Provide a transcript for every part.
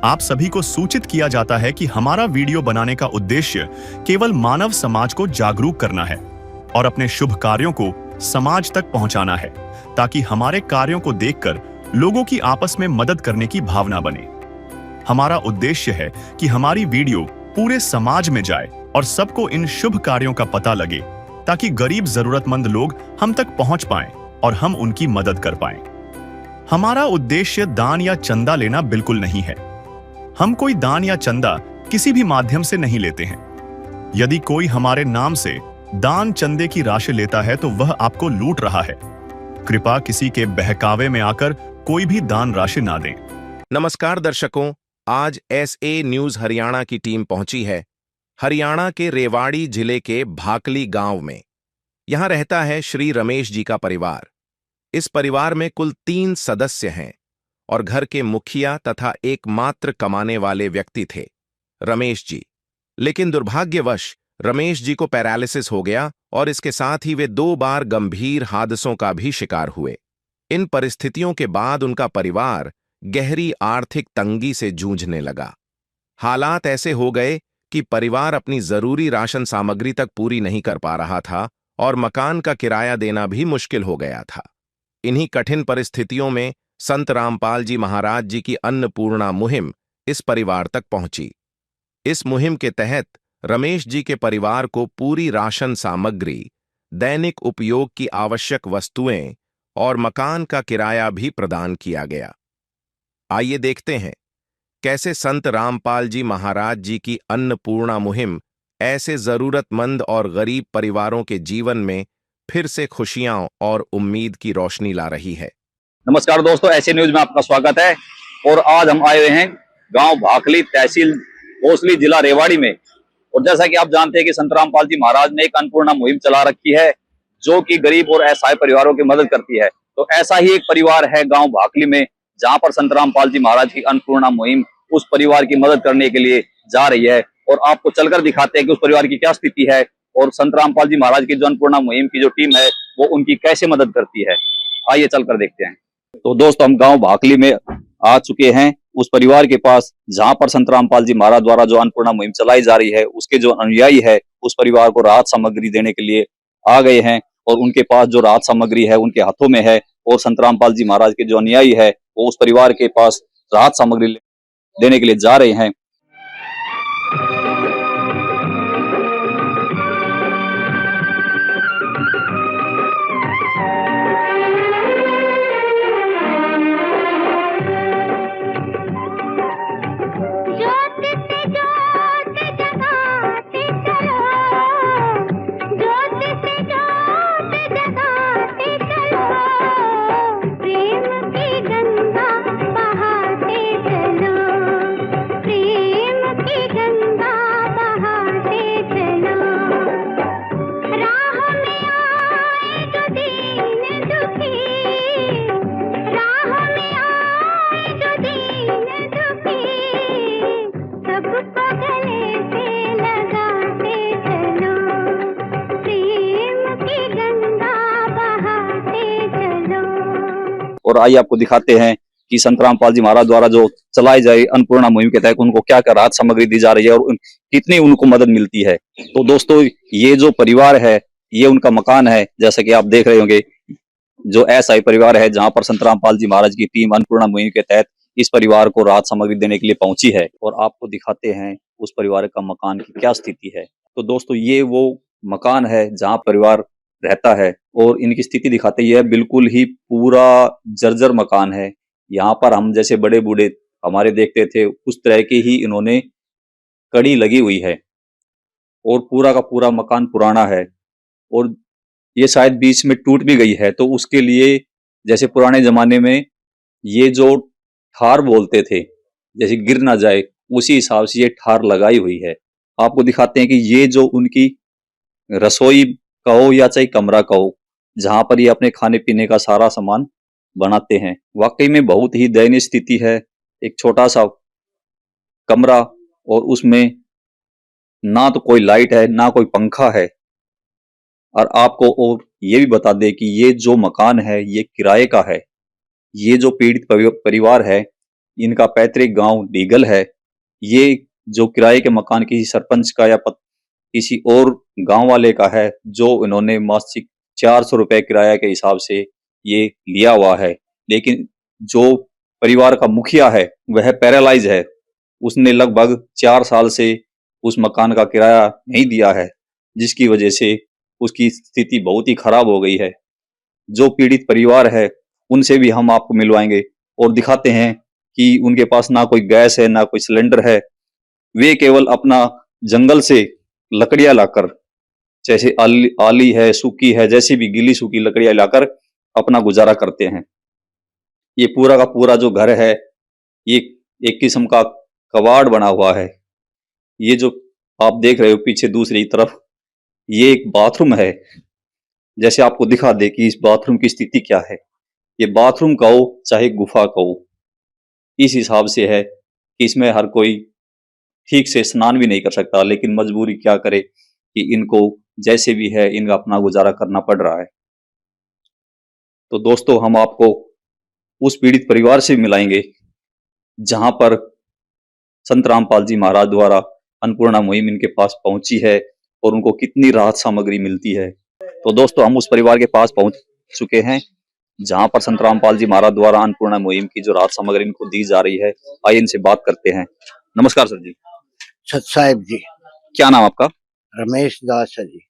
आप सभी को सूचित किया जाता है कि हमारा वीडियो बनाने का उद्देश्य केवल मानव समाज को जागरूक करना है और अपने शुभ कार्यों को समाज तक पहुंचाना है, ताकि हमारे कार्यों को देखकर लोगों की आपस में मदद करने की भावना बने। हमारा उद्देश्य है कि हमारी वीडियो पूरे समाज में जाए और सबको इन शुभ कार्यों का पता लगे, ताकि गरीब जरूरतमंद लोग हम तक पहुंच पाएं और हम उनकी मदद कर पाएं। हमारा उद्देश्य दान या चंदा लेना बिल्कुल नहीं है। हम कोई दान या चंदा किसी भी माध्यम से नहीं लेते हैं। यदि कोई हमारे नाम से दान चंदे की राशि लेता है तो वह आपको लूट रहा है। कृपया किसी के बहकावे में आकर कोई भी दान राशि ना दें। नमस्कार दर्शकों, आज SA न्यूज हरियाणा की टीम पहुंची है हरियाणा के रेवाड़ी जिले के भाकली गांव में। यहां रहता है श्री रमेश जी का परिवार। इस परिवार में कुल 3 सदस्य हैं और घर के मुखिया तथा एकमात्र कमाने वाले व्यक्ति थे रमेश जी। लेकिन दुर्भाग्यवश रमेश जी को पैरालिसिस हो गया और इसके साथ ही वे 2 बार गंभीर हादसों का भी शिकार हुए। इन परिस्थितियों के बाद उनका परिवार गहरी आर्थिक तंगी से जूझने लगा। हालात ऐसे हो गए कि परिवार अपनी जरूरी राशन सामग्री तक पूरी नहीं कर पा रहा था और मकान का किराया देना भी मुश्किल हो गया था। इन्हीं कठिन परिस्थितियों में संत रामपाल जी महाराज जी की अन्नपूर्णा मुहिम इस परिवार तक पहुंची। इस मुहिम के तहत रमेश जी के परिवार को पूरी राशन सामग्री, दैनिक उपयोग की आवश्यक वस्तुएं और मकान का किराया भी प्रदान किया गया। आइए देखते हैं कैसे संत रामपाल जी महाराज जी की अन्नपूर्णा मुहिम ऐसे जरूरतमंद और गरीब परिवारों के जीवन में फिर से खुशियां और उम्मीद की रोशनी ला रही है। नमस्कार दोस्तों, ऐसे न्यूज में आपका स्वागत है। और आज हम आए हुए हैं गांव भाकली, तहसील भोसली, जिला रेवाड़ी में। और जैसा कि आप जानते हैं कि संत रामपाल जी महाराज ने एक अन्नपूर्णा मुहिम चला रखी है, जो कि गरीब और असहाय परिवारों की मदद करती है। तो ऐसा ही एक परिवार है गांव भाकली में, जहां पर संत रामपाल जी महाराज की अन्नपूर्णा मुहिम उस परिवार की मदद करने के लिए जा रही है। और आपको चलकर दिखाते हैं कि उस परिवार की क्या स्थिति है और संत रामपाल जी महाराज की जो अन्नपूर्णा मुहिम की जो टीम है वो उनकी कैसे मदद करती है। आइए चलकर देखते हैं। तो दोस्तों, हम गांव भाकली में आ चुके हैं उस परिवार के पास, जहां पर संत रामपाल जी महाराज द्वारा जो अन्नपूर्णा मुहिम चलाई जा रही है, उसके जो अनुयायी है उस परिवार को राहत सामग्री देने के लिए आ गए हैं। और उनके पास जो राहत सामग्री है उनके हाथों में है, और संत रामपाल जी महाराज के जो अनुयायी है वो उस परिवार के पास राहत सामग्री देने के लिए जा रहे हैं। और आइए आपको दिखाते हैं कि संत रामपाल जी महाराज द्वारा जो चलाई जाए अन्नपूर्णा मुहिम के तहत उनको क्या क्या राहत सामग्री दी जा रही है और कितनी उनको मदद मिलती है। तो दोस्तों, ये जो परिवार है ये उनका मकान है, जैसा कि आप देख रहे होंगे। जो ऐसा परिवार है जहां पर संत रामपाल जी महाराज की टीम अन्नपूर्णा मुहिम के तहत इस परिवार को राहत सामग्री देने के लिए पहुंची है। और आपको दिखाते हैं उस परिवार का मकान की क्या स्थिति है। तो दोस्तों, ये वो मकान है जहाँ परिवार रहता है और इनकी स्थिति दिखाते ही है। बिल्कुल ही पूरा जर्जर मकान है। यहाँ पर हम जैसे बड़े बूढ़े हमारे देखते थे उस तरह की ही इन्होंने कड़ी लगी हुई है और पूरा का पूरा मकान पुराना है। और ये शायद बीच में टूट भी गई है, तो उसके लिए जैसे पुराने जमाने में ये जो ठार बोलते थे, जैसे गिर ना जाए, उसी हिसाब से ये ठार लगाई हुई है। आपको दिखाते हैं कि ये जो उनकी रसोई कहो या चाहे कमरा कहो, जहां पर ये अपने खाने पीने का सारा सामान बनाते हैं, वाकई में बहुत ही दयनीय स्थिति है। एक छोटा सा कमरा और उसमें ना तो कोई लाइट है ना कोई पंखा है। और आपको और ये भी बता दें कि ये जो मकान है ये किराए का है। ये जो पीड़ित परिवार है इनका पैतृक गांव डीगल है। ये जो किराए के मकान किसी सरपंच का या किसी और गांव वाले का है, जो इन्होंने मासिक 400 रुपए किराया के हिसाब से ये लिया हुआ है। लेकिन जो परिवार का मुखिया है वह पैरालाइज है, उसने लगभग 4 साल से उस मकान का किराया नहीं दिया है, जिसकी वजह से उसकी स्थिति बहुत ही खराब हो गई है। जो पीड़ित परिवार है उनसे भी हम आपको मिलवाएंगे और दिखाते हैं कि उनके पास ना कोई गैस है ना कोई सिलेंडर है। वे केवल अपना जंगल से लकड़ियां लाकर, जैसे आली है, सूखी है, जैसी भी गीली सूखी लकड़ियां लाकर अपना गुजारा करते हैं। ये पूरा का पूरा जो घर है ये एक किस्म का कबाड़ बना हुआ है। ये जो आप देख रहे हो पीछे दूसरी तरफ, ये एक बाथरूम है। जैसे आपको दिखा दे कि इस बाथरूम की स्थिति क्या है। ये बाथरूम कहो चाहे गुफा कहो, इस हिसाब से है कि इसमें हर कोई ठीक से स्नान भी नहीं कर सकता, लेकिन मजबूरी क्या करे कि इनको जैसे भी है इनका अपना गुजारा करना पड़ रहा है। तो दोस्तों, हम आपको उस पीड़ित परिवार से मिलाएंगे जहां पर संत रामपाल जी महाराज द्वारा अन्नपूर्णा मुहिम इनके पास पहुंची है और उनको कितनी राहत सामग्री मिलती है। तो दोस्तों, हम उस परिवार के पास पहुंच चुके हैं जहां पर संत रामपाल जी महाराज द्वारा अन्नपूर्णा मुहिम की जो राहत सामग्री इनको दी जा रही है। आइए इनसे बात करते हैं। नमस्कार सर जी। सत साहिब जी। क्या नाम आपका? रमेश दास है जी।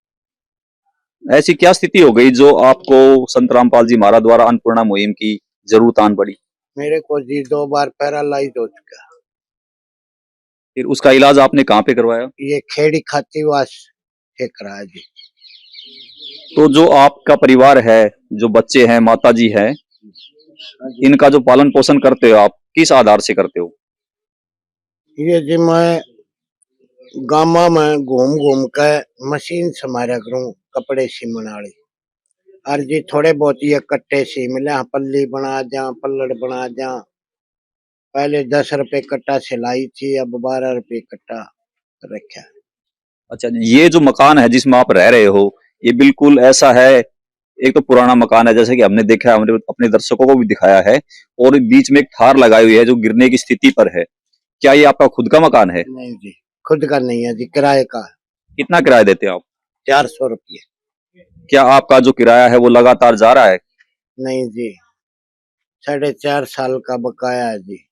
ऐसी क्या स्थिति हो गई जो आपको संत रामपाल जी महाराज द्वारा अन्नपूर्णा मुहिम की जरूरत आन पड़ी? मेरे को जी 2 बार पैरालाइज हो चुका। फिर उसका इलाज आपने कहाँ पे करवाया? ये खेड़ी खातीवास से कराया जी। तो जो आपका परिवार है, जो बच्चे हैं, माता जी हैं, इनका जो पालन पोषण करते हो आप, किस आधार से करते हो? ये जी मैं गामा में घूम घूम के मशीन समारा करूं, कपड़े सीमन वाली। और जी थोड़े बहुत ये कट्टे सीम ले, पल्ली बना जा, पल्लड़ बना जा। पहले 10 रुपए कट्टा सिलाई थी, अब 12 रुपए कट्टा रखा। अच्छा, ये जो मकान है जिसमें आप रह रहे हो, ये बिल्कुल ऐसा है, एक तो पुराना मकान है जैसे कि हमने देखा है, हमने अपने दर्शकों को भी दिखाया है, और बीच में एक थार लगाई हुई है जो गिरने की स्थिति पर है। क्या ये आपका खुद का मकान है? नहीं जी, खुद का नहीं है जी, किराए का। कितना किराया देते हो आप? 400 रुपये। क्या आपका जो किराया है वो लगातार जा रहा है? नहीं जी, 4.5 साल का बकाया है जी।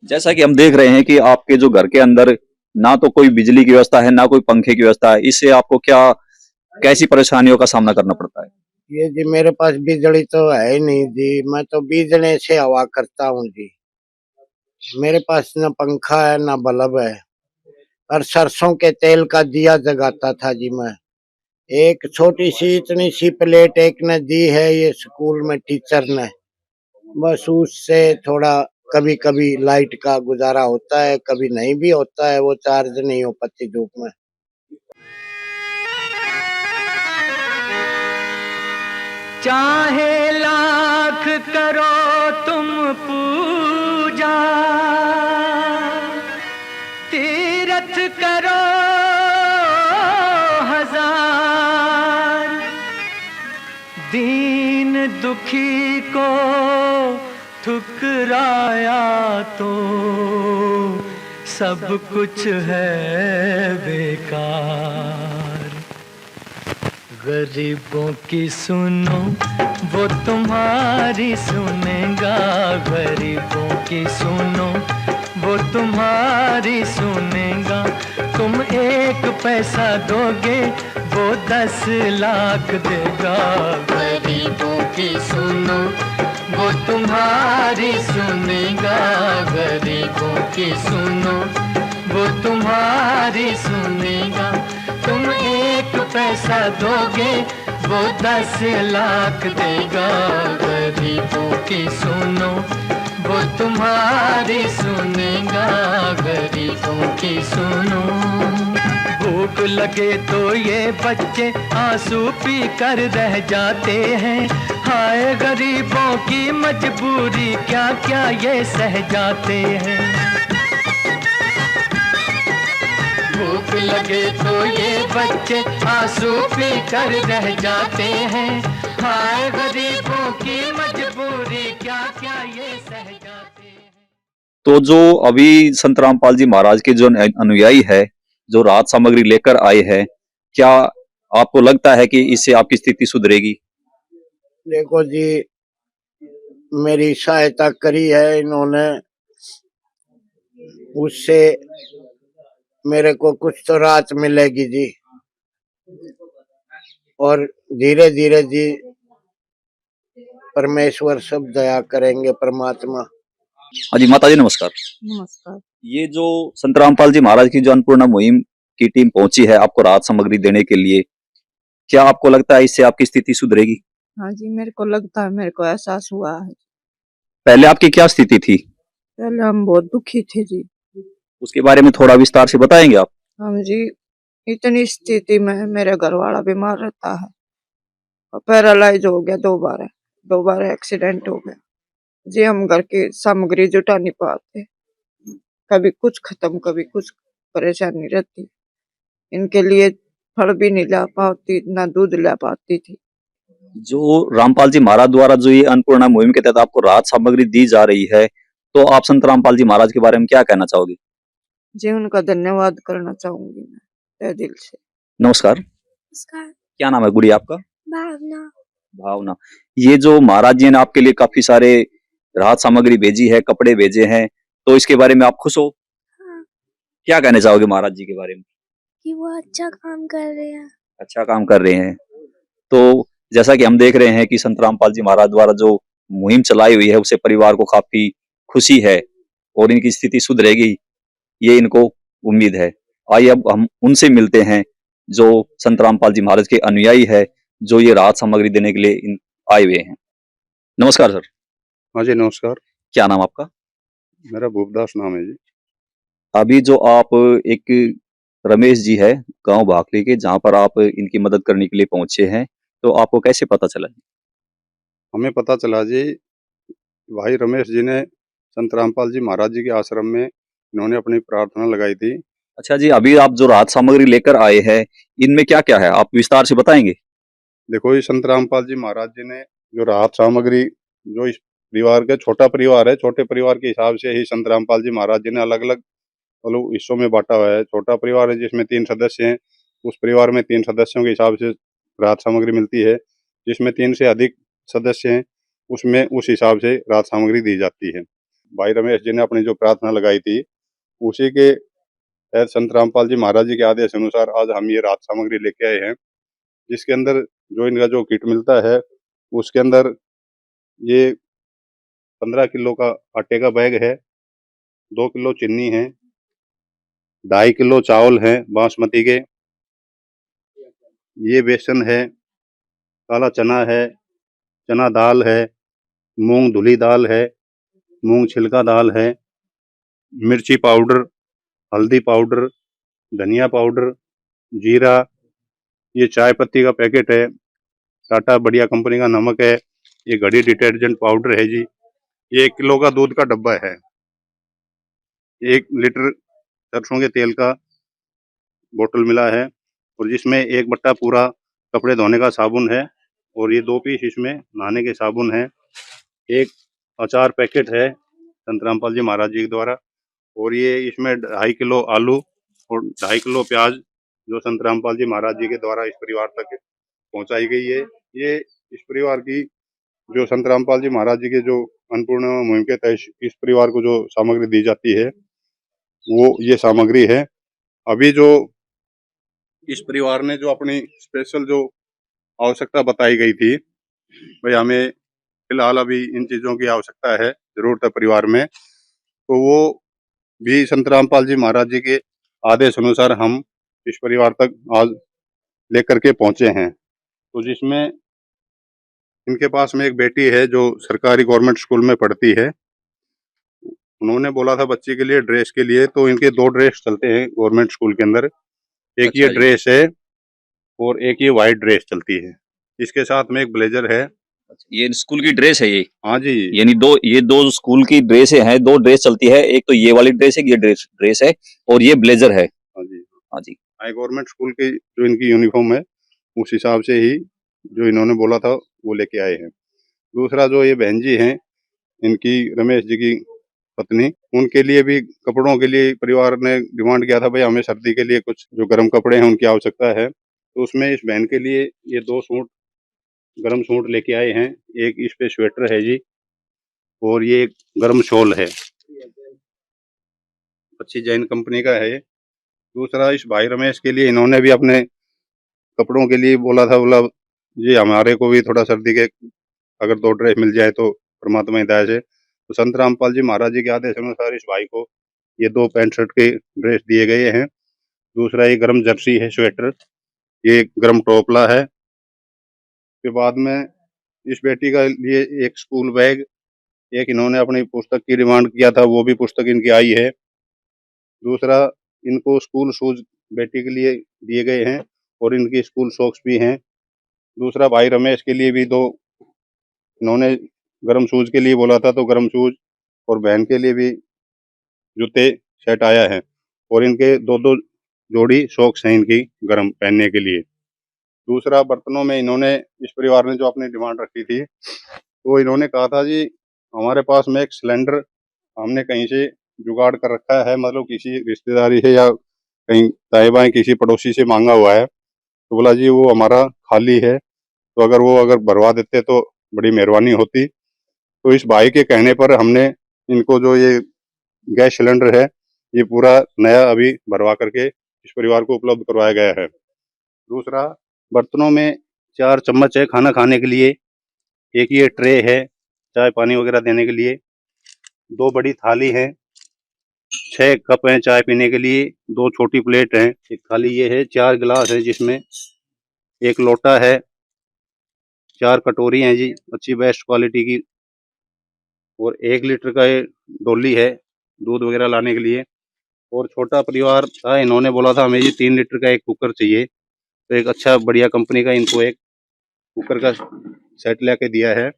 जैसा कि हम देख रहे हैं कि आपके जो घर के अंदर ना तो कोई बिजली की व्यवस्था है, ना कोई पंखे की व्यवस्था है, इससे आपको क्या कैसी परेशानियों का सामना करना पड़ता है? ये जी मेरे पास बिजली तो है ही नहीं जी, मैं तो बिजली से हवा करता हूँ जी। मेरे पास न पंखा है न बल्ब है, और सरसों के तेल का दिया जगाता था जी मैं। एक छोटी सी इतनी सी प्लेट एक ने दी है ये स्कूल में टीचर ने, बस उससे थोड़ा कभी कभी लाइट का गुजारा होता है, कभी नहीं भी होता है, वो चार्ज नहीं हो पाती धूप में। चाहे लाख करो तुम पूजा, तीरथ करो हजार, दीन दुखी को ठुकराया तो सब कुछ है बेकार। गरीबों की सुनो वो तुम्हारी सुनेगा, गरीबों की सुनो वो तुम्हारी सुनेगा। तुम 1 पैसा दोगे वो 10 लाख देगा। गरीबों की सुनो वो तुम्हारी सुनेगा, गरीबों की सुनो वो तुम्हारी सुनेगा। तुम 1 पैसा दोगे वो 10 लाख देगा। गरीबों की सुनो वो तुम्हारी सुनेगा, गरीबों की सुनो। भूख लगे तो ये बच्चे आंसू पी कर रह जाते हैं, हाय गरीबों की मजबूरी क्या क्या ये सह जाते हैं। भूख लगे तो ये बच्चे आंसू पी कर रह जाते हैं, हाय गरीबों की मजबूरी क्या क्या ये सह तो जो अभी संत रामपाल जी महाराज के जो अनुयायी है, जो राहत सामग्री लेकर आए हैं, क्या आपको लगता है कि इससे आपकी स्थिति सुधरेगी? देखो जी, मेरी सहायता करी है इन्होंने, उससे मेरे को कुछ तो राहत मिलेगी जी। और धीरे धीरे जी परमेश्वर सब दया करेंगे, परमात्मा। हाँ जी, माता जी नमस्कार। नमस्कार। ये जो संत रामपाल जी महाराज की जो अन्नपूर्णा मुहिम की टीम पहुंची है आपको राहत सामग्री देने के लिए, क्या आपको लगता है इससे आपकी स्थिति सुधरेगी? हाँ जी, मेरे को लगता है, मेरे को एहसास हुआ है। पहले आपकी क्या स्थिति थी? पहले हम बहुत दुखी थे जी। उसके बारे में थोड़ा विस्तार से बताएंगे आप? हम जी इतनी स्थिति में मेरा घरवाला बीमार रहता है और पैरालाइज हो गया 2 बार एक्सीडेंट हो गया जी। हम घर की सामग्री जुटा नहीं पाते, कभी कुछ खत्म कभी कुछ, परेशानी रहती। इनके लिए फल भी नहीं ला पाती, ना दूध ला पाती थी। जो रामपाल जी महाराज द्वारा जो ये अन्नपूर्णा मुहिम के तहत आपको राहत सामग्री दी जा रही है, तो आप संत रामपाल जी महाराज के बारे में क्या कहना चाहोगे? जी उनका धन्यवाद करना चाहूंगी मैं तहे दिल से। नमस्कार। नमस्कार। क्या नाम है गुड़िया आपका? भावना। भावना। ये जो महाराज जी ने आपके लिए काफी सारे राहत सामग्री भेजी है, कपड़े भेजे हैं, तो इसके बारे में आप खुश हो? हाँ। क्या कहना चाहोगे महाराज जी के बारे में? कि वो अच्छा काम कर रहे हैं। अच्छा काम कर रहे हैं। तो जैसा कि हम देख रहे हैं कि संत रामपाल जी महाराज द्वारा जो मुहिम चलाई हुई है, उससे परिवार को काफी खुशी है और इनकी स्थिति सुधरेगी, ये इनको उम्मीद है। आइए अब हम उनसे मिलते हैं, जो संत रामपाल जी महाराज के अनुयायी है, जो ये राहत सामग्री देने के लिए आए हुए हैं। नमस्कार सर। हाँ जी, नमस्कार। क्या नाम आपका? मेरा भूपदास नाम है जी। अभी जो आप एक रमेश जी है, गांव भाखली के, जहां पर आप इनकी मदद करने के लिए पहुंचे हैं, तो आपको कैसे पता चला? हमें पता चला जी, भाई रमेश जी ने संत रामपाल जी महाराज जी के आश्रम में इन्होंने अपनी प्रार्थना लगाई थी। अच्छा जी, अभी आप जो राहत सामग्री लेकर आए हैं, इनमें क्या-क्या है? आप विस्तार से बताएंगे? देखो, ये संत रामपाल जी महाराज जी ने जो राहत सामग्री, जो इस परिवार का छोटा परिवार है, छोटे परिवार के हिसाब से ही संत रामपाल जी महाराज जी ने अलग-अलग मतलब हिस्सों में बाँटा हुआ है। छोटा परिवार है जिसमें 3 सदस्य हैं, उस परिवार में 3 सदस्यों के हिसाब से राहत सामग्री मिलती है। जिसमें 3 से अधिक सदस्य हैं, उसमें उस हिसाब से राहत सामग्री दी जाती है। भाई रमेश जी ने अपनी जो प्रार्थना लगाई थी, उसी के तहत संत रामपाल जी महाराज जी के आदेश अनुसार आज हम ये राहत सामग्री लेके आए हैं। जिसके अंदर जो इनका जो किट मिलता है, उसके अंदर ये 15 किलो का आटे का बैग है, 2 किलो चीनी है, 2.5 किलो चावल है बासमती के, ये बेसन है, काला चना है, चना दाल है, मूंग धुली दाल है, मूंग छिलका दाल है, मिर्ची पाउडर, हल्दी पाउडर, धनिया पाउडर, जीरा, ये चाय पत्ती का पैकेट है, टाटा बढ़िया कंपनी का नमक है, ये घड़ी डिटर्जेंट पाउडर है जी, ये 1 किलो का दूध का डब्बा है, 1 लीटर सरसों के तेल का बोतल मिला है और जिसमें 1 बट्टा पूरा कपड़े धोने का साबुन है और ये 2 पीस इसमें नहाने के साबुन है। एक अचार पैकेट है संत रामपाल जी महाराज जी के द्वारा और ये इसमें 2.5 किलो आलू और 2.5 किलो प्याज जो संत रामपाल जी महाराज जी के द्वारा इस परिवार तक पहुंचाई गई है। ये इस परिवार की जो संत रामपाल जी महाराज जी के जो अन्नपूर्णा मुहिम के तहत इस परिवार को जो सामग्री दी जाती है, वो ये सामग्री है। अभी जो इस परिवार ने जो अपनी स्पेशल जो आवश्यकता बताई गई थी, भाई हमें फिलहाल अभी इन चीज़ों की आवश्यकता है, ज़रूरत है परिवार में, तो वो भी संत रामपाल जी महाराज जी के आदेश अनुसार हम इस परिवार तक आज लेकर के पहुंचे हैं। तो जिसमें इनके पास में एक बेटी है जो सरकारी गवर्नमेंट स्कूल में पढ़ती है। उन्होंने बोला था बच्ची के लिए ड्रेस के लिए, तो इनके 2 ड्रेस चलते हैं गवर्नमेंट स्कूल के अंदर। एक अच्छा ये जी। ड्रेस है और एक ये व्हाइट ड्रेस चलती है। इसके साथ में एक ब्लेजर है। ये स्कूल की ड्रेस है ये? हाँ जी। यानी ये दो स्कूल की ड्रेसें हैं, 2 ड्रेस चलती है, एक तो ये वाली ड्रेस है, ये ड्रेस है और ये ब्लेजर है। हाँ जी। हाँ जी। गवर्नमेंट स्कूल की जो इनकी यूनिफॉर्म है, उस हिसाब से ही जो इन्होंने बोला था वो लेके आए हैं। दूसरा जो ये बहन जी हैं, इनकी रमेश जी की पत्नी, उनके लिए भी कपड़ों के लिए परिवार ने डिमांड किया था, भाई हमें सर्दी के लिए कुछ जो गर्म कपड़े हैं उनकी आवश्यकता है। तो उसमें इस बहन के लिए ये 2 सूट, गर्म सूट लेके आए हैं। एक इस पे स्वेटर है जी, और ये एक गर्म शॉल है, अच्छी जैन कंपनी का है ये। दूसरा इस भाई रमेश के लिए इन्होंने भी अपने कपड़ों के लिए बोला था, बोला जी हमारे को भी थोड़ा सर्दी के अगर 2 ड्रेस मिल जाए तो परमात्मा की दया से। तो संत रामपाल जी महाराज जी के आदेश अनुसार इस भाई को ये 2 पैंट शर्ट के ड्रेस दिए गए हैं। दूसरा ये गर्म जर्सी है स्वेटर, ये गर्म टोपला है। के बाद में इस बेटी का लिए एक स्कूल बैग, एक इन्होंने अपनी पुस्तक की डिमांड किया था, वो भी पुस्तक इनकी आई है। दूसरा इनको स्कूल शूज बेटी के लिए दिए गए हैं, और इनकी स्कूल सॉक्स भी हैं। दूसरा भाई रमेश के लिए भी 2 इन्होंने गर्म शूज के लिए बोला था, तो गर्म शूज, और बहन के लिए भी जूते सेट आया है, और इनके 2-2 जोड़ी सॉक्स हैं इनकी गर्म पहनने के लिए। दूसरा बर्तनों में इन्होंने इस परिवार ने जो अपनी डिमांड रखी थी, तो इन्होंने कहा था जी हमारे पास में एक सिलेंडर हमने कहीं से जुगाड़ कर रखा है, मतलब किसी रिश्तेदारी से या कहीं दाएं बाएं किसी पड़ोसी से मांगा हुआ है। तो बोला जी वो हमारा खाली है, तो अगर वो भरवा देते तो बड़ी मेहरबानी होती। तो इस भाई के कहने पर हमने इनको जो ये गैस सिलेंडर है, ये पूरा नया अभी भरवा करके इस परिवार को उपलब्ध करवाया गया है। दूसरा बर्तनों में 4 चम्मच है खाना खाने के लिए, एक ये ट्रे है चाय पानी वगैरह देने के लिए, 2 बड़ी थाली है, 6 कप हैं चाय पीने के लिए, 2 छोटी प्लेट हैं, एक थाली ये है, 4 गिलास है जिसमें एक लोटा है, 4 कटोरी हैं जी अच्छी बेस्ट क्वालिटी की, और 1 लीटर का ये डोली है दूध वगैरह लाने के लिए। और छोटा परिवार था, इन्होंने बोला था हमें जी 3 लीटर का एक कुकर चाहिए, तो एक अच्छा बढ़िया कंपनी का इनको एक कुकर का सेट लेके दिया है।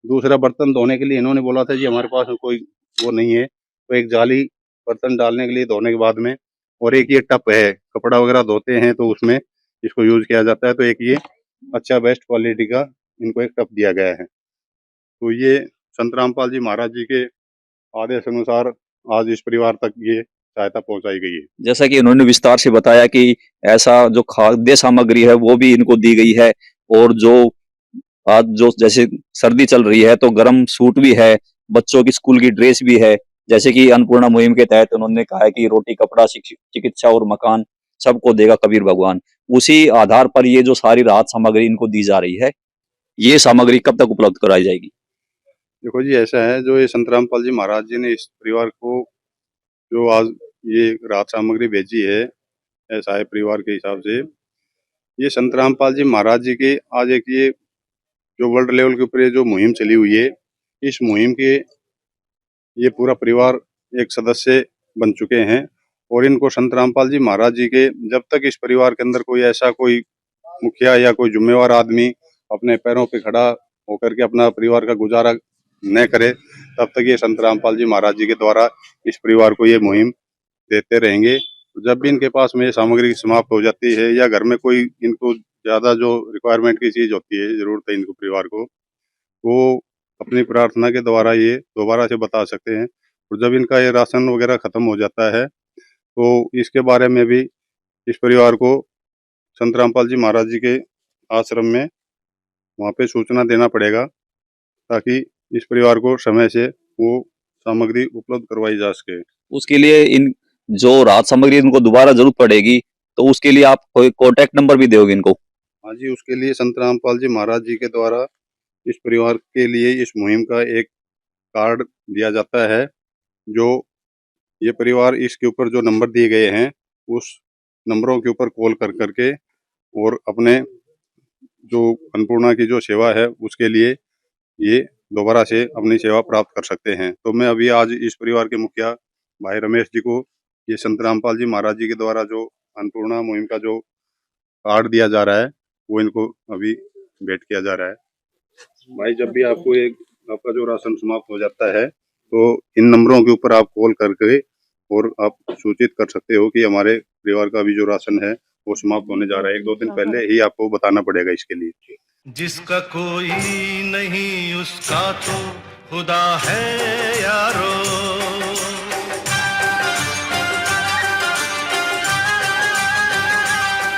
दूसरा बर्तन धोने के लिए इन्होंने बोला था जी हमारे पास कोई वो नहीं है, तो एक जाली बर्तन डालने के लिए धोने के बाद में, और एक ये टप है कपड़ा वगैरह धोते हैं तो उसमें इसको यूज किया जाता है, तो एक ये अच्छा बेस्ट क्वालिटी का इनको एक टप दिया गया है। तो ये संत रामपाल जी महाराज जी के आदेश अनुसार आज इस परिवार तक ये सहायता पहुंचाई गई है। जैसा कि उन्होंने विस्तार से बताया कि ऐसा जो खाद्य सामग्री है वो भी इनको दी गई है, और जो आज जो जैसे सर्दी चल रही है तो गर्म सूट भी है, बच्चों की स्कूल की ड्रेस भी है। जैसे कि अन्नपूर्णा मुहिम के तहत उन्होंने कहा है कि रोटी कपड़ा चिकित्सा और मकान सबको देगा कबीर भगवान। उसी आधार पर ये जो सारी राहत सामग्री इनको दी जा रही है, ये सामग्री कब तक उपलब्ध कराई जाएगी? देखो जी ऐसा है, जो ये संत रामपाल जी महाराज जी ने इस परिवार को जो आज ये राहत सामग्री भेजी है ऐसा है परिवार के हिसाब से, ये संत रामपाल जी महाराज जी के आज एक ये जो वर्ल्ड लेवल के ऊपर ये जो मुहिम चली हुई है, इस मुहिम के ये पूरा परिवार एक सदस्य बन चुके हैं। और इनको संत रामपाल जी महाराज जी के जब तक इस परिवार के अंदर कोई ऐसा कोई मुखिया या कोई जिम्मेवार आदमी अपने पैरों पे खड़ा होकर के अपना परिवार का गुजारा न करे, तब तक ये संत रामपाल जी महाराज जी के द्वारा इस परिवार को ये मुहिम देते रहेंगे। जब भी इनके पास में ये सामग्री समाप्त हो जाती है या घर में कोई इनको ज्यादा जो रिक्वायरमेंट की चीज होती है, जरूरत है इनको परिवार को, वो अपनी प्रार्थना के द्वारा ये दोबारा से बता सकते हैं। और जब इनका ये राशन वगैरह खत्म हो जाता है तो इसके बारे में भी इस परिवार को संत रामपाल जी महाराज जी के आश्रम में वहाँ पे सूचना देना पड़ेगा, ताकि इस परिवार को समय से वो सामग्री उपलब्ध करवाई जा सके। उसके लिए इन जो राहत सामग्री इनको दोबारा जरूरत पड़ेगी, तो उसके लिए आप कोई कॉन्टेक्ट नंबर भी दोगे इनको? हाँ जी, उसके लिए संत रामपाल जी महाराज जी के द्वारा इस परिवार के लिए इस मुहिम का एक कार्ड दिया जाता है, जो ये परिवार इसके ऊपर जो नंबर दिए गए हैं उस नंबरों के ऊपर कॉल कर करके और अपने जो अन्नपूर्णा की जो सेवा है उसके लिए ये दोबारा से अपनी सेवा प्राप्त कर सकते हैं। तो मैं अभी आज इस परिवार के मुखिया भाई रमेश जी को ये संत रामपाल जी महाराज जी के द्वारा जो अन्नपूर्णा मुहिम का जो कार्ड दिया जा रहा है वो इनको अभी भेंट किया जा रहा है। भाई जब भी आपको एक आपका जो राशन समाप्त हो जाता है तो इन नंबरों के ऊपर आप कॉल करके और आप सूचित कर सकते हो कि हमारे परिवार का अभी जो राशन है वो समाप्त होने जा रहा है। 1-2 दिन पहले ही आपको बताना पड़ेगा इसके लिए। जिसका कोई नहीं उसका तो खुदा है यारो।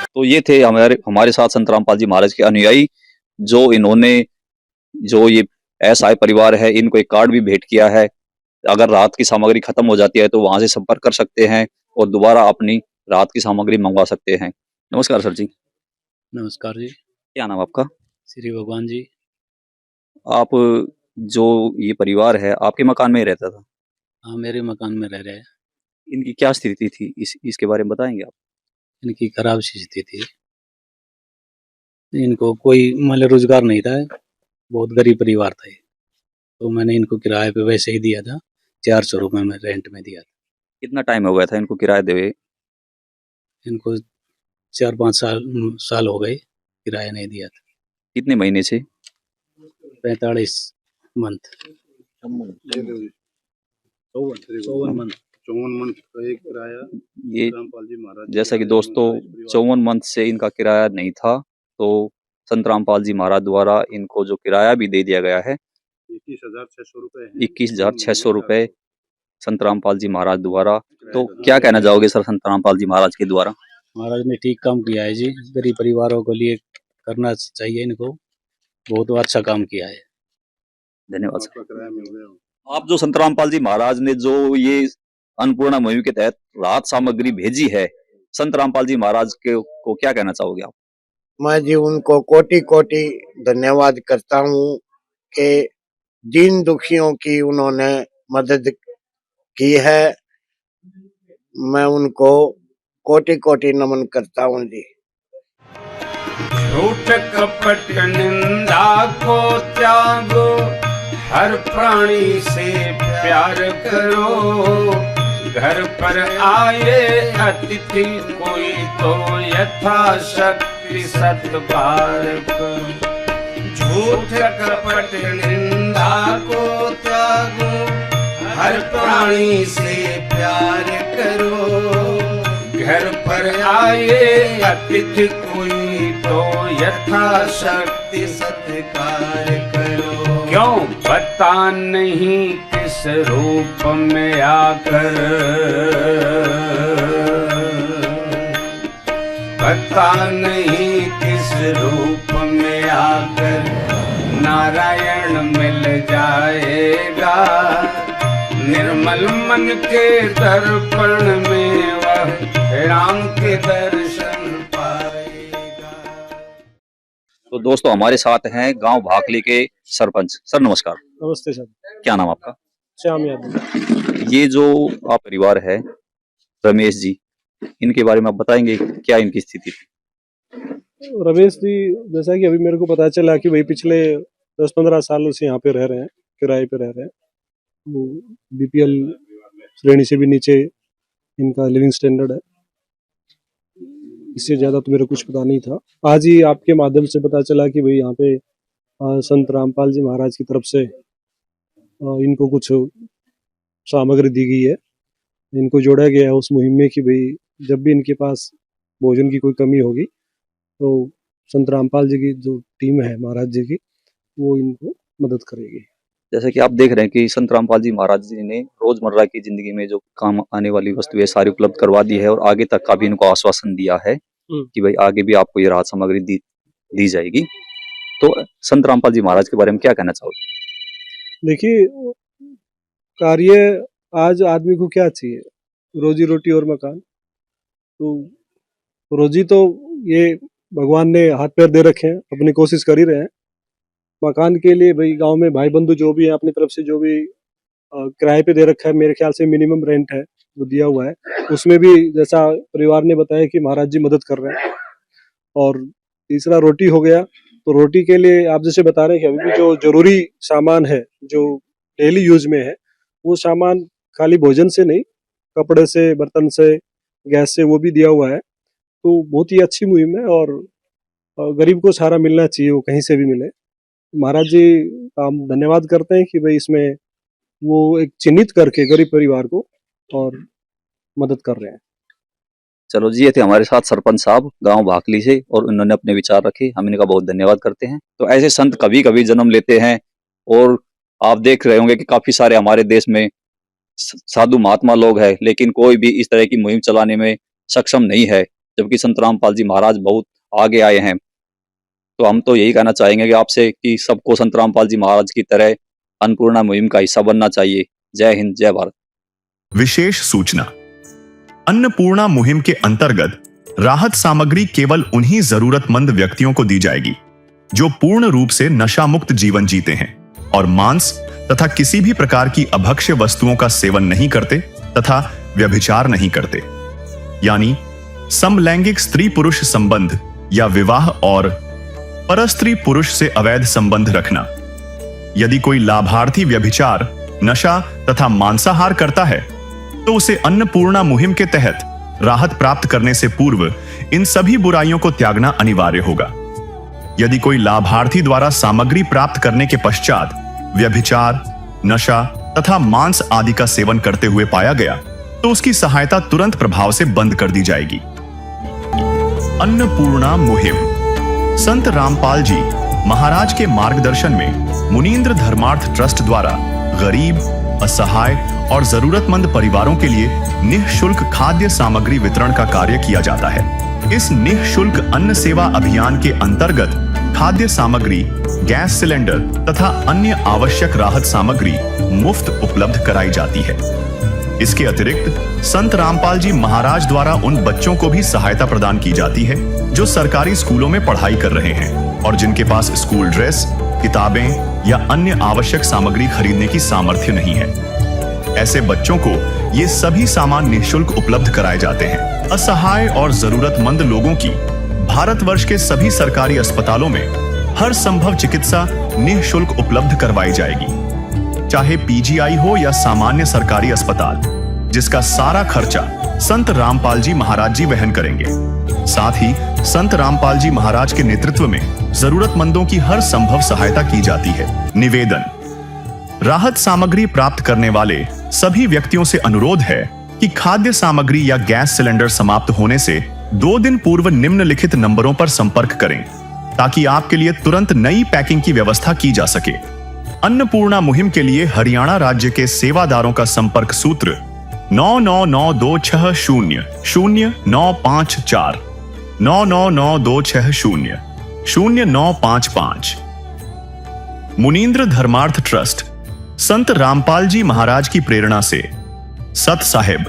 तो ये थे हमारे हमारे साथ संत रामपाल जी महाराज के अनुयायी, जो इन्होंने जो ये एसआई परिवार है, इनको एक कार्ड भी भेंट किया है। अगर राहत की सामग्री खत्म हो जाती है तो वहां से संपर्क कर सकते हैं और दोबारा अपनी राहत की सामग्री मंगवा सकते हैं। नमस्कार सर जी। नमस्कार जी। क्या नाम आपका? श्री भगवान जी। आप जो ये परिवार है आपके मकान में ही रहता था? हाँ, मेरे मकान में रह रहे हैं। इनकी क्या स्थिति थी इसके बारे में बताएंगे आप? इनकी खराब स्थिति थी। इनको कोई मतलब रोजगार नहीं था, बहुत गरीब परिवार था ये। तो मैंने इनको किराए पे वैसे ही दिया था, 400 रुपये में रेंट में दिया था। कितना टाइम हो गया था इनको किराया देवे? इनको 4-5 साल हो गए किराया नहीं दिया था। कितने महीने से? 45 मंथ। 54 मंथ। 54 मंथ का एक किराया ये रामपाल जी महाराज। जैसा कि दोस्तों 54 मंथ से इनका किराया नहीं था, तो संत रामपाल जी महाराज द्वारा इनको जो किराया भी दे दिया गया है 21,600 रुपए। 21,600 रुपए संत रामपाल जी महाराज द्वारा। तो क्या कहना चाहोगे सर संत रामपाल जी महाराज के द्वारा? महाराज ने ठीक काम किया है जी, गरीब परिवारों के लिए करना चाहिए इनको, बहुत अच्छा काम किया है। धन्यवाद सर। आपका किराया मिल गया। आप जो संत रामपाल जी महाराज ने जो ये अन्नपूर्णा मुहिम के तहत राहत सामग्री भेजी है, संत रामपाल जी महाराज के को क्या कहना चाहोगे आप? मैं जी उनको कोटि कोटि धन्यवाद करता हूँ कि दीन दुखियों की उन्होंने मदद की है। मैं उनको कोटि कोटि नमन करता हूँ जी। झूठ कपट निंदा को त्यागो, हर प्राणी से प्यार करो। घर पर आए अतिथि कोई तो यथाशक्ति सत्कार करो। झूठ कपट निंदा को त्यागो, हर प्राणी से प्यार करो। घर पर आए अतिथि कोई तो यथाशक्ति सत्कार करो। क्यों पता नहीं किस रूप में आकर, पता नहीं किस रूप में आकर नारायण मिल जाएगा। निर्मल मन के दर्पण में वह राम के दर्शन पाएगा। तो दोस्तों हमारे साथ हैं गांव भाकली के सरपंच। सर नमस्कार। नमस्ते सर। क्या नाम आपका? श्याम यादव। ये जो आप परिवार है रमेश जी, इनके बारे में आप बताएंगे क्या इनकी स्थिति थी? रमेश जी, जैसा कि अभी मेरे को पता चला कि भाई पिछले 10-15 सालों से यहाँ पे रह रहे हैं, किराए पे रह रहे हैं। वो बीपीएल श्रेणी से भी नीचे इनका लिविंग स्टैंडर्ड है। इससे ज्यादा तो मेरे को कुछ पता नहीं था। आज ही आपके माध्यम से पता चला कि भाई यहाँ पे संत रामपाल जी महाराज की तरफ से इनको कुछ सामग्री दी गई है, इनको जोड़ा गया है उस मुहिम में कि भाई जब भी इनके पास भोजन की कोई कमी होगी तो संत रामपाल जी की जो टीम है महाराज जी की, वो इनको मदद करेगी। जैसे कि आप देख रहे हैं कि संत रामपाल जी महाराज जी ने रोजमर्रा की जिंदगी में जो काम आने वाली वस्तुएं सारी उपलब्ध करवा दी है और आगे तक का भी इनको आश्वासन दिया है कि भाई आगे भी आपको ये राहत सामग्री दी जाएगी। तो संत रामपाल जी महाराज के बारे में क्या कहना चाहोगे? देखिए, कार्य आज आदमी को क्या चाहिए? रोजी रोटी और मकान। तो रोजी तो ये भगवान ने हाथ पैर दे रखे हैं, अपनी कोशिश कर ही रहे हैं। मकान के लिए भाई गांव में भाई बंधु जो भी है अपनी तरफ से जो भी किराए पे दे रखा है, मेरे ख्याल से मिनिमम रेंट है वो दिया हुआ है, उसमें भी जैसा परिवार ने बताया कि महाराज जी मदद कर रहे हैं। और तीसरा रोटी हो गया, तो रोटी के लिए आप जैसे बता रहे हैं कि अभी भी जो जरूरी सामान है जो डेली यूज में है, वो सामान खाली भोजन से नहीं, कपड़े से, बर्तन से, गैस से, वो भी दिया हुआ है। तो बहुत ही अच्छी मुहिम है और गरीब को सहारा मिलना चाहिए, वो कहीं से भी मिले। महाराज जी का हम धन्यवाद करते हैं कि भाई इसमें वो एक चिन्हित करके गरीब परिवार को और मदद कर रहे हैं। चलो जी, ये थे हमारे साथ सरपंच साहब गांव भाकली से, और उन्होंने अपने विचार रखे, हम इनका बहुत धन्यवाद करते हैं। तो ऐसे संत कभी कभी जन्म लेते हैं, और आप देख रहे होंगे कि काफी सारे हमारे देश में साधु महात्मा लोग हैं, लेकिन कोई भी इस तरह की मुहिम चलाने में सक्षम नहीं है, जबकि संत रामपाल जी महाराज बहुत आगे आए हैं। तो हम तो यही कहना चाहेंगे कि आपसे कि सबको संत रामपाल जी महाराज की तरह अन्नपूर्णा मुहिम का हिस्सा बनना चाहिए। जय हिंद, जय भारत। विशेष सूचना, अन्नपूर्णा मुहिम के अंतर्गत राहत सामग्री केवल उन्हीं जरूरतमंद व्यक्तियों को दी जाएगी जो पूर्ण रूप से नशा मुक्त जीवन जीते हैं और मांस तथा किसी भी प्रकार की अभक्ष्य वस्तुओं का सेवन नहीं करते तथा व्यभिचार नहीं करते, यानी समलैंगिक स्त्री पुरुष संबंध या विवाह और परस्त्री पुरुष से अवैध संबंध रखना। यदि कोई लाभार्थी व्यभिचार, नशा तथा मांसाहार करता है तो उसे अन्नपूर्णा मुहिम के तहत राहत प्राप्त करने से पूर्व इन सभी बुराइयों को त्यागना अनिवार्य होगा। यदि कोई लाभार्थी द्वारा सामग्री प्राप्त करने के पश्चात व्यभिचार, नशा तथा मांस आदि का सेवन करते हुए पाया गया तो उसकी सहायता तुरंत प्रभाव से बंद कर दी जाएगी। अन्नपूर्णा मुहिम संत रामपाल जी महाराज के मार्गदर्शन में मुनींद्र धर्मार्थ ट्रस्ट द्वारा गरीब, असहाय और जरूरतमंद परिवारों के लिए निःशुल्क खाद्य सामग्री वितरण का कार्य किया जाता है। इस निःशुल्क अन्न सेवा अभियान के अंतर्गत खाद्य सामग्री, गैस सिलेंडर तथा अन्य आवश्यक राहत सामग्री मुफ्त उपलब्ध कराई जाती है। इसके अतिरिक्त संत रामपाल जी महाराज द्वारा उन बच्चों को भी सहायता प्रदान की जाती है जो सरकारी स्कूलों में पढ़ाई कर रहे हैं और जिनके पास स्कूल ड्रेस, किताबें या अन्य आवश्यक सामग्री खरीदने की सामर्थ्य नहीं है। ऐसे बच्चों को ये सभी सामान निःशुल्क उपलब्ध कराए जाते हैं। असहाय और जरूरतमंद लोगों की भारतवर्ष के सभी सरकारी अस्पतालों में हर संभव चिकित्सा निःशुल्क उपलब्ध करवाई जाएगी, चाहे पीजीआई हो या सामान्य सरकारी अस्पताल, जिसका सारा खर्चा संत रामपाल जी महाराज जी वहन करेंगे। साथ ही संत रामपाल जी महाराज के नेतृत्व में जरूरतमंदों की हर संभव सहायता की जाती है। निवेदन, राहत सामग्री प्राप्त करने वाले सभी व्यक्तियों से अनुरोध है कि खाद्य सामग्री या गैस सिलेंडर समाप्त होने से 2 दिन पूर्व निम्नलिखित नंबरों पर संपर्क करें ताकि आपके लिए तुरंत नई पैकिंग की व्यवस्था की जा सके। अन्नपूर्णा मुहिम के लिए हरियाणा राज्य के सेवादारों का संपर्क सूत्र 9992600954 9992600955। मुनींद्र धर्मार्थ ट्रस्ट संत रामपाल जी महाराज की प्रेरणा से सत साहिब